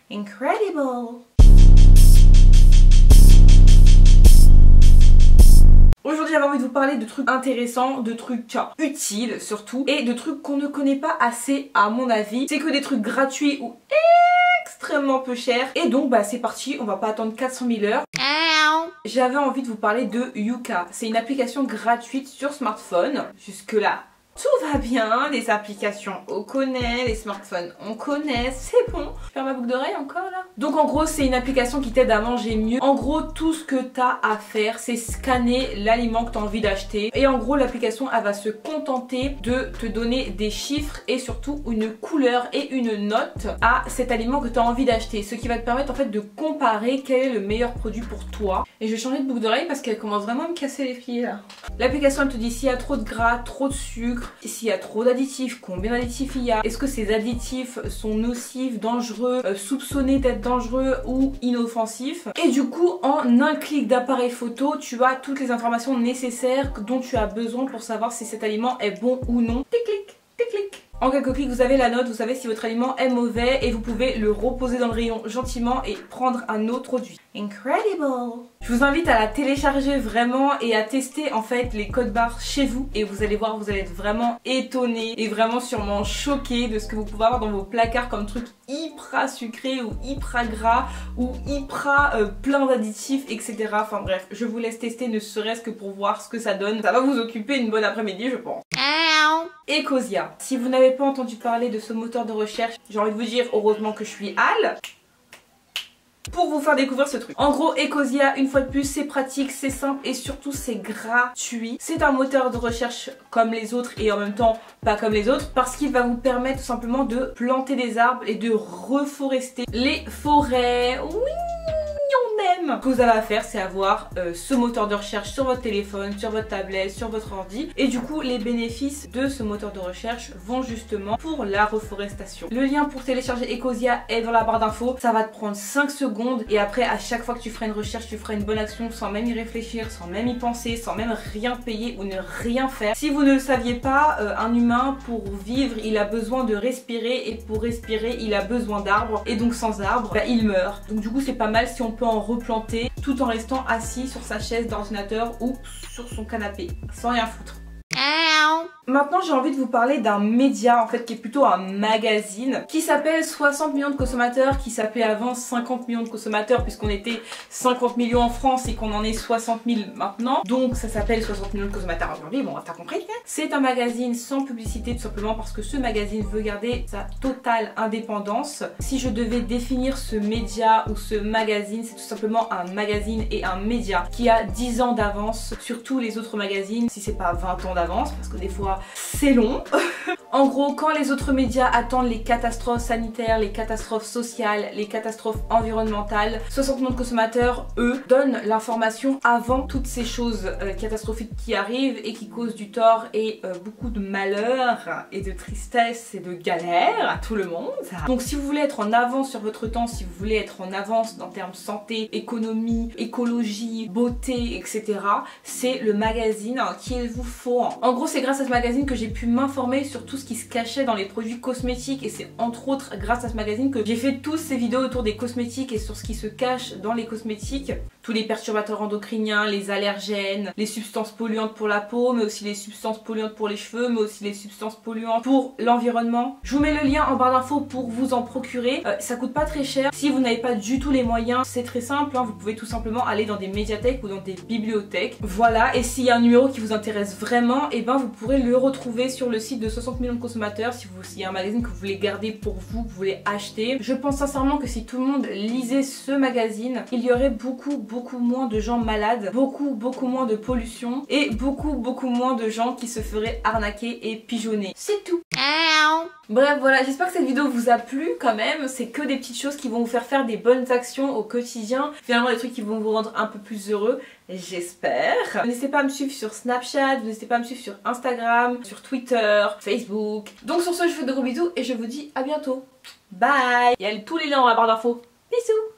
Incredible! Aujourd'hui j'avais envie de vous parler de trucs intéressants, de trucs utiles surtout, et de trucs qu'on ne connaît pas assez à mon avis. C'est que des trucs gratuits ou extrêmement peu chers. Et donc bah c'est parti, on va pas attendre 400 000 heures. J'avais envie de vous parler de Yuka. C'est une application gratuite sur smartphone. Jusque là tout va bien, les applications on connaît, les smartphones on connaît, c'est bon. Je perds ma boucle d'oreille encore là. Donc en gros c'est une application qui t'aide à manger mieux. En gros tout ce que t'as à faire c'est scanner l'aliment que t'as envie d'acheter. Et en gros l'application elle va se contenter de te donner des chiffres et surtout une couleur et une note à cet aliment que t'as envie d'acheter. Ce qui va te permettre en fait de comparer quel est le meilleur produit pour toi. Et je vais changer de boucle d'oreille parce qu'elle commence vraiment à me casser les pieds là. L'application elle te dit s'il y a trop de gras, trop de sucre, s'il y a trop d'additifs, combien d'additifs il y a, est-ce que ces additifs sont nocifs, dangereux, soupçonnés d'être dangereux ou inoffensifs. Et du coup en un clic d'appareil photo tu as toutes les informations nécessaires dont tu as besoin pour savoir si cet aliment est bon ou non. Tic-clic, tic-clic. En quelques clics vous avez la note, vous savez si votre aliment est mauvais et vous pouvez le reposer dans le rayon gentiment et prendre un autre produit. Incredible! Je vous invite à la télécharger vraiment et à tester en fait les codes barres chez vous et vous allez voir, vous allez être vraiment étonné et vraiment sûrement choqué de ce que vous pouvez avoir dans vos placards comme trucs hyper sucrés ou hyper gras ou hyper plein d'additifs etc. Enfin bref, je vous laisse tester ne serait-ce que pour voir ce que ça donne. Ça va vous occuper une bonne après-midi je pense. Ecosia. Si vous n'avez pas entendu parler de ce moteur de recherche, j'ai envie de vous dire heureusement que je suis Al pour vous faire découvrir ce truc. En gros, Ecosia, une fois de plus, c'est pratique, c'est simple et surtout c'est gratuit. C'est un moteur de recherche comme les autres et en même temps pas comme les autres parce qu'il va vous permettre tout simplement de planter des arbres et de reforester les forêts. Oui! Ce que vous avez à faire c'est avoir ce moteur de recherche sur votre téléphone, sur votre tablette, sur votre ordi et du coup les bénéfices de ce moteur de recherche vont justement pour la reforestation. Le lien pour télécharger Ecosia est dans la barre d'infos, ça va te prendre 5 secondes et après à chaque fois que tu feras une recherche tu feras une bonne action sans même y réfléchir, sans même y penser, sans même rien payer ou ne rien faire. Si vous ne le saviez pas, un humain pour vivre il a besoin de respirer et pour respirer il a besoin d'arbres et donc sans arbres bah, il meurt. Donc du coup c'est pas mal si on peut en replanter tout en restant assis sur sa chaise d'ordinateur ou sur son canapé sans rien foutre. Maintenant j'ai envie de vous parler d'un média en fait qui est plutôt un magazine qui s'appelle 60 millions de consommateurs, qui s'appelait avant 50 millions de consommateurs puisqu'on était 50 millions en France et qu'on en est 60 000 maintenant. Donc ça s'appelle 60 millions de consommateurs aujourd'hui, bon t'as compris. C'est un magazine sans publicité tout simplement parce que ce magazine veut garder sa totale indépendance. Si je devais définir ce média ou ce magazine, c'est tout simplement un magazine et un média qui a 10 ans d'avance sur tous les autres magazines, si c'est pas 20 ans d'avance parce que des fois c'est long. En gros, quand les autres médias attendent les catastrophes sanitaires, les catastrophes sociales, les catastrophes environnementales, 60 millions de consommateurs, eux, donnent l'information avant toutes ces choses catastrophiques qui arrivent et qui causent du tort et beaucoup de malheur et de tristesse et de galère à tout le monde. Donc si vous voulez être en avance sur votre temps, si vous voulez être en avance en termes santé, économie, écologie, beauté, etc., c'est le magazine qu'il vous faut. En gros, c'est grâce à ce magazine que j'ai pu m'informer sur tout ce qui se cachait dans les produits cosmétiques et c'est entre autres grâce à ce magazine que j'ai fait toutes ces vidéos autour des cosmétiques et sur ce qui se cache dans les cosmétiques. Tous les perturbateurs endocriniens, les allergènes, les substances polluantes pour la peau, mais aussi les substances polluantes pour les cheveux, mais aussi les substances polluantes pour l'environnement. Je vous mets le lien en barre d'infos pour vous en procurer. Ça coûte pas très cher. Si vous n'avez pas du tout les moyens, c'est très simple, hein. Vous pouvez tout simplement aller dans des médiathèques ou dans des bibliothèques. Voilà, et s'il y a un numéro qui vous intéresse vraiment, et ben vous pourrez le retrouver sur le site de 60 millions de consommateurs. S'il y a un magazine que vous voulez garder pour vous, vous voulez acheter. Je pense sincèrement que si tout le monde lisait ce magazine, il y aurait beaucoup moins de gens malades, beaucoup moins de pollution et beaucoup moins de gens qui se feraient arnaquer et pigeonner. C'est tout. Bref voilà, j'espère que cette vidéo vous a plu quand même. C'est que des petites choses qui vont vous faire des bonnes actions au quotidien. Finalement des trucs qui vont vous rendre un peu plus heureux, j'espère. N'hésitez pas à me suivre sur Snapchat, n'hésitez pas à me suivre sur Instagram, sur Twitter, Facebook. Donc sur ce je vous fais de gros bisous et je vous dis à bientôt. Bye. Il y a tous les liens dans la barre d'infos. Bisous.